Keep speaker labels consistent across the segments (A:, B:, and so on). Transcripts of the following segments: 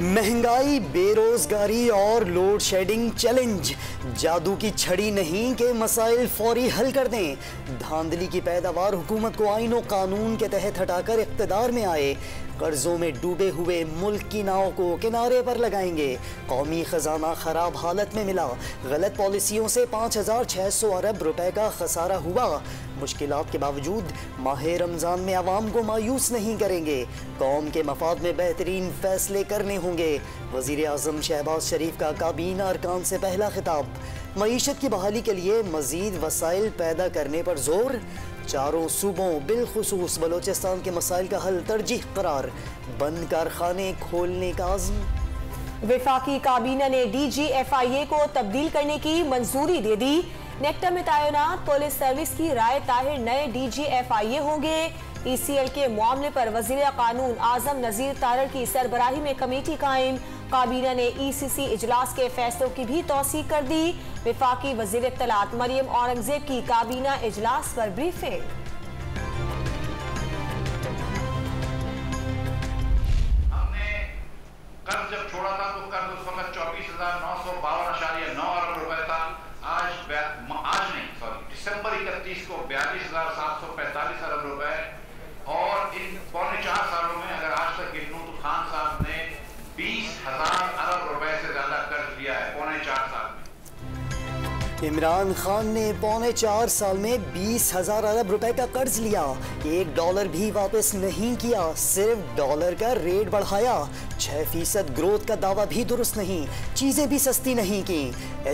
A: महंगाई, बेरोजगारी और लोड शेडिंग चैलेंज। जादू की छड़ी नहीं के मसाइल फौरी हल कर दें। धांधली की पैदावार हुकूमत को आईन और कानून के तहत हटाकर इख्तिदार में आए। कर्जों में डूबे हुए मुल्क की नाव को किनारे पर लगाएंगे। कौमी खजाना खराब हालत में मिला। गलत पॉलिसियों से 5,600 अरब रुपए का खसारा हुआ। मुश्किलात के बावजूद माह रमज़ान में आवाम को मायूस नहीं करेंगे। कौम के मफाद में बेहतरीन फैसले करने होंगे। वज़ीर आज़म शहबाज शरीफ का काबीना अरकान से पहला खिताब। मईशत की बहाली के लिए मज़ीद वसाइल पैदा करने पर जोर। चारों सूबों बिलखुसूस बलोचिस्तान के मसाइल का हल तरजीह करार। बंद कारखाने खोलने का आज़म।
B: वफाकी काबीना ने DGFIA को तब्दील करने की मंजूरी दे दी। नेक्टा में तैनात पुलिस सर्विस की राय ताहिर नए DGFIA होंगे। ECL के मामले पर वजीर कानून आजम नजीर तारड़ की सरबराही में कमेटी कायम। काबीना ने ECC इजलास के फैसलों की भी तौसीक कर दी। वफाकी वजीर इत्तलात मरियम औरंगजेब की काबीना इजलास पर ब्रीफिंग।
C: हमने कर्ज जब छोड़ा था तो कर्ज उस वक्त 24,952.9 अरब रुपए था। आज नहीं दिसंबर 31 को 42,745 अरब रुपए। और इन पौने 4 सालों में अगर आज तक गिनूं तो खान साहब ने 20,000 अरब रुपए से ज्यादा कर्ज लिया है पौने 4 साल में।
A: इमरान खान ने पौने 4 साल में 20,000 अरब रुपए का कर्ज लिया। $1 भी वापस नहीं किया, सिर्फ डॉलर का रेट बढ़ाया। 6% ग्रोथ का दावा भी दुरुस्त नहीं, चीजें भी सस्ती नहीं की।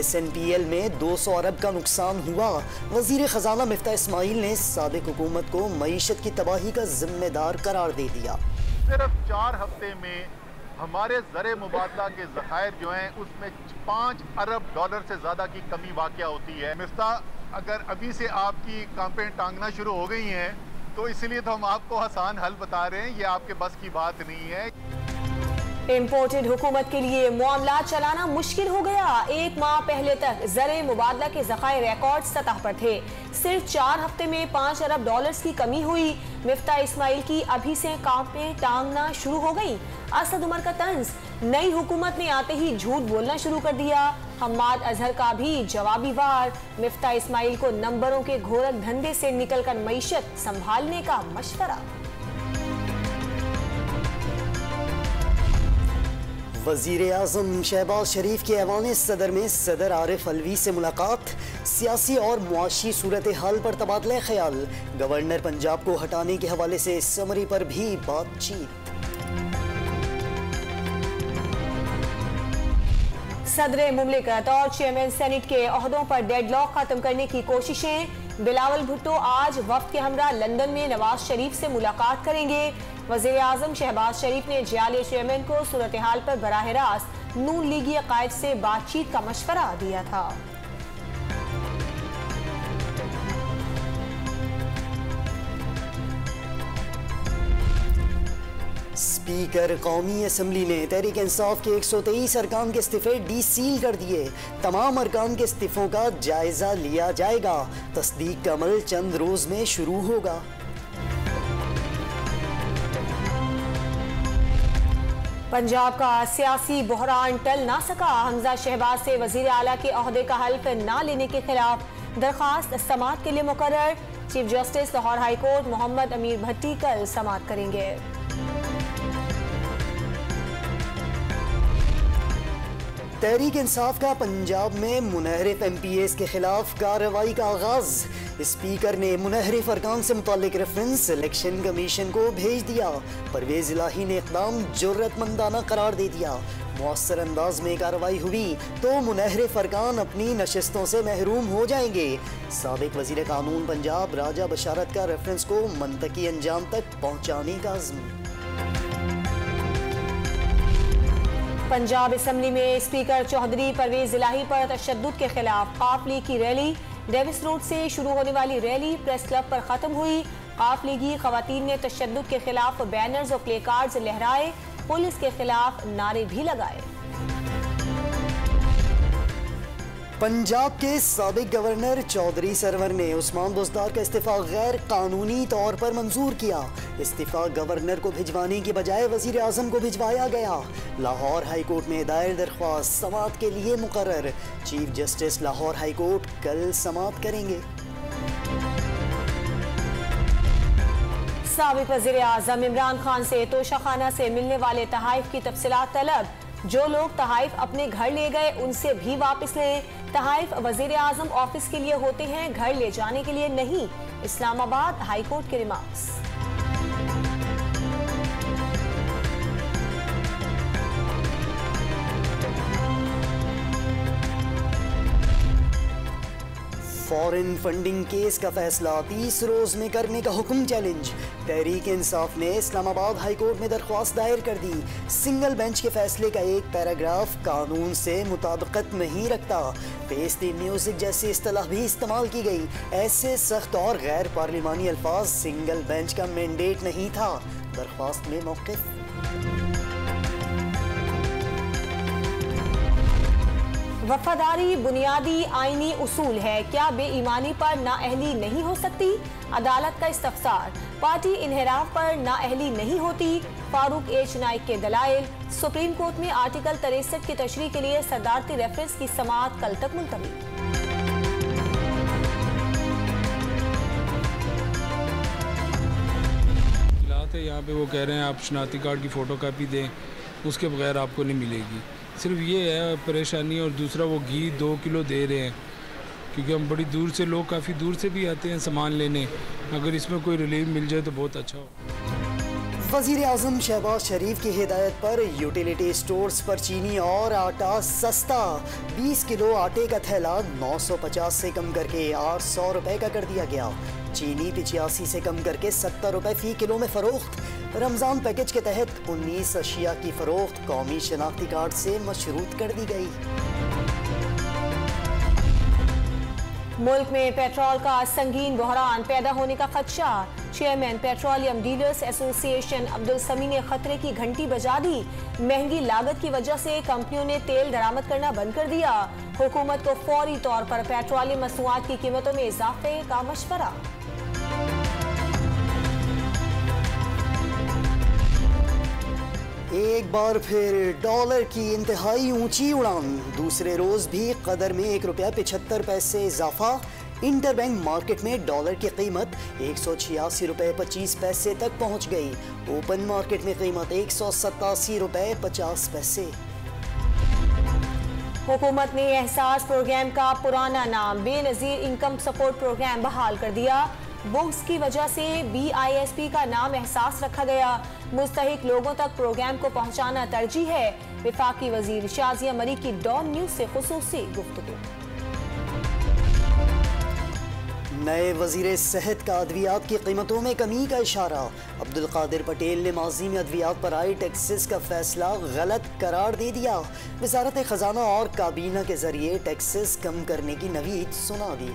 A: SNPL में 200 अरब का नुकसान हुआ। वजीर खजाना मिफ्ता इस्माइल ने साबिक हुकूमत को मईशत की तबाही का जिम्मेदार करार दे दिया।
D: सिर्फ 4 हफ्ते में हमारे ज़र मुबादला के ज़खायर जो हैं उसमें 5 अरब डॉलर से ज़्यादा की कमी वाक़या होती है। मिफ्ता, अगर अभी से आपकी कांपें टांगना शुरू हो गई हैं तो इसलिए तो हम आपको आसान हल बता रहे हैं, ये आपके बस की बात नहीं है।
B: इम्पोर्टेड हुकूमत के लिए मामला चलाना मुश्किल हो गया। 1 माह पहले तक ज़र मुबादला के ज़खायर रिकॉर्ड सतह पर थे। सिर्फ 4 हफ्ते में 5 अरब डॉलर्स की कमी हुई। मिफ्ता इस्माइल की अभी से कांपें टांगना शुरू हो गई। असद उमर का तंज, नई हुकूमत ने आते ही झूठ बोलना शुरू कर दिया। हम्माद अजहर का भी जवाबी वार। मिफ्ता इस्माइल को नंबरों के घोरक धंधे से निकलकर मईशत संभालने का मशवरा।
A: वज़ीर आज़म शहबाज शरीफ के ऐवान सदर में सदर आरिफ अलवी से मुलाकात। सियासी और मुआशी सूरत हाल पर तबादला ख्याल। गवर्नर पंजाब को हटाने के हवाले से समरी पर भी बातचीत।
B: सदर मुमलिकत और चेयरमैन सेनेट के ओहदों पर डेडलॉक खत्म करने की कोशिशें। बिलावल भुट्टो आज वफ्द के हमरा लंदन में नवाज शरीफ से मुलाकात करेंगे। वज़ीर आज़म शहबाज शरीफ ने जाली चेयरमैन को सूरत हाल पर बराह रास्त नून लीगी अकायद से बातचीत का मशवरा दिया था।
A: स्पीकर कौमी असम्बली ने तहरीक इंसाफ के 123 अरकान के इस्तीफे डीसील कर दिए। तमाम अरकान के इस्तीफों का जायजा लिया जाएगा। तस्दीक का अमल चंद रोज में शुरू होगा।
B: पंजाब का सियासी बहरान टल ना सका। हमजा शहबाज से वजीर आला के ओहदे का हल्फ ना लेने के खिलाफ दरखास्त समाअत के लिए मुकर्रर। Chief justice Lahore high court Mohammad Amir Bhatti कल समाअत करेंगे।
A: तहरीक इंसाफ का पंजाब में मुनहरिफ MPAs के खिलाफ कार्रवाई का आगाज। स्पीकर ने मुनहरिफ अरकान से मुतालिक रेफरेंस इलेक्शन कमीशन को भेज दिया। परवेज इलाही ने इक़दाम जुर्रतमंदाना करार दे दिया। मुअस्सर अंदाज में कार्रवाई हुई तो मुनहरिफ अरकान अपनी नशस्तों से महरूम हो जाएंगे। साबिक वजीर कानून पंजाब राजा बशारत का रेफरेंस को मंतकी अंजाम तक पहुँचाने का अज़्म।
B: पंजाब असम्बली में स्पीकर चौधरी परवेज इलाही पर तशद्दुद के खिलाफ काफली की रैली। डेविस रोड से शुरू होने वाली रैली प्रेस क्लब पर खत्म हुई। काफलीगी खवातीन ने तशद्दुद के खिलाफ बैनर्स और प्ले कार्ड्स लहराए। पुलिस के खिलाफ नारे भी लगाए।
A: पंजाब के साबिक गवर्नर चौधरी सरवर ने उस्मान बुज़दार का इस्तीफा गैर कानूनी तौर पर मंजूर किया। इस्तीफा गवर्नर को भिजवाने की बजाय वज़ीर आज़म को भिजवाया गया। लाहौर हाई कोर्ट में दायर दरख्वास्त समाअत के लिए मुकर्रर। Chief justice Lahore high court कल समाअत करेंगे।
B: साबिक वज़ीर आज़म इमरान खान से तोशाखाना से मिलने वाले तहाइफ की तफसीलात तलब। जो लोग तहाइफ अपने घर ले गए उनसे भी वापस लें। तहाइफ वज़ीर आज़म ऑफिस के लिए होते हैं, घर ले जाने के लिए नहीं। इस्लामाबाद हाई कोर्ट के रिमार्क्स।
A: फॉरेन फंडिंग केस का फैसला 30 रोज में करने का हुक्म चैलेंज। तहरीक इंसाफ ने इस्लामाबाद हाई कोर्ट में दरख्वास्त दायर कर दी। सिंगल बेंच के फैसले का एक पैराग्राफ कानून से मुताबिकत नहीं रखता। बेइज्जती म्यूजिक जैसी इस्तेलाह भी इस्तेमाल की गई। ऐसे सख्त और गैर पार्लिमानी अल्फाज सिंगल बेंच का मैंडेट नहीं था। दरख्वास्त में मौक़िफ़।
B: वफादारी बुनियादी आईनी उसूल है, क्या बेईमानी पर नाअहली नहीं हो सकती? अदालत का इस्तफसार। पार्टी इन्हिराफ पर नाअहली नहीं होती। फारूक एच नाइक के दलाइल। सुप्रीम कोर्ट में आर्टिकल 63 की तशरीह के लिए सदारती रेफरेंस की समाअत कल तक मुलतवी।
E: यहाँ पे वो कह रहे हैं आप शनाख्ती कार्ड की फ़ोटो कापी दें, उसके बगैर आपको नहीं मिलेगी। सिर्फ ये है परेशानी। और दूसरा वो घी 2 किलो दे रहे हैं, क्योंकि हम बड़ी दूर से लोग काफ़ी दूर से भी आते हैं सामान लेने। अगर इसमें कोई रिलीफ मिल जाए तो बहुत अच्छा हो।
A: वज़ीर आज़म शहबाज शरीफ की हिदायत पर यूटिलिटी स्टोर्स पर चीनी और आटा सस्ता। 20 किलो आटे का थैला 950 से कम करके 800 रुपए का कर दिया गया। चीनी 85 से कम करके 70 रुपए फ़ी किलो में फ़रोख्त। रमज़ान पैकेज के तहत 19 अशिया की फ़रोख्त कौमी शनाख्ती कार्ड से मशरूत कर दी गई।
B: मुल्क में पेट्रोल का संगीन बहरान पैदा होने का खदशा। Chairman petroleum dealers association Abdul Sami ने खतरे की घंटी बजा दी। महंगी लागत की वजह से कंपनियों ने तेल दरामद करना बंद कर दिया। हुकूमत को फौरी तौर पर पेट्रोलियम मसनूआत की कीमतों में इजाफे का मशवरा।
A: एक बार फिर डॉलर की इंतहाई ऊंची उड़ान। दूसरे रोज भी कदर में ₹1.75 इजाफा। इंटरबैंक मार्केट में डॉलर की कीमत 186 रुपये 25 पैसे तक पहुंच गई। ओपन मार्केट में कीमत 187 रुपये 50 पैसे।
B: हुकूमत ने एहसास प्रोग्राम का पुराना नाम बेनज़ीर इनकम सपोर्ट प्रोग्राम बहाल कर दिया। बुक्स की वजह से BISP का नाम एहसास रखा गया। मुस्तहिक लोगों तक प्रोग्राम को पहुंचाना तरजीह है। वफाकी वजीर शाजिया मरी की डॉन न्यूज से खुसूसी गुफ्तगू।
A: नए वजीर सेहत का अद्वियात की कीमतों में कमी का इशारा। अब्दुल कादिर पटेल ने माजी में अद्वियात पर आए टैक्सेस का फैसला गलत करार दे दिया। वजारत खजाना और काबीना के जरिए टैक्सेस कम करने की नवीद सुना दी।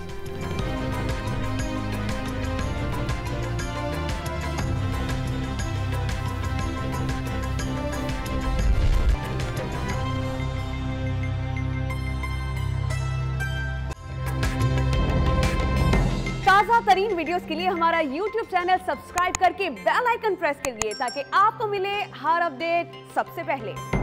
F: ताज़ा तरीन वीडियोस के लिए हमारा YouTube चैनल सब्सक्राइब करके बेल आइकन प्रेस करिए ताकि आपको मिले हर अपडेट सबसे पहले।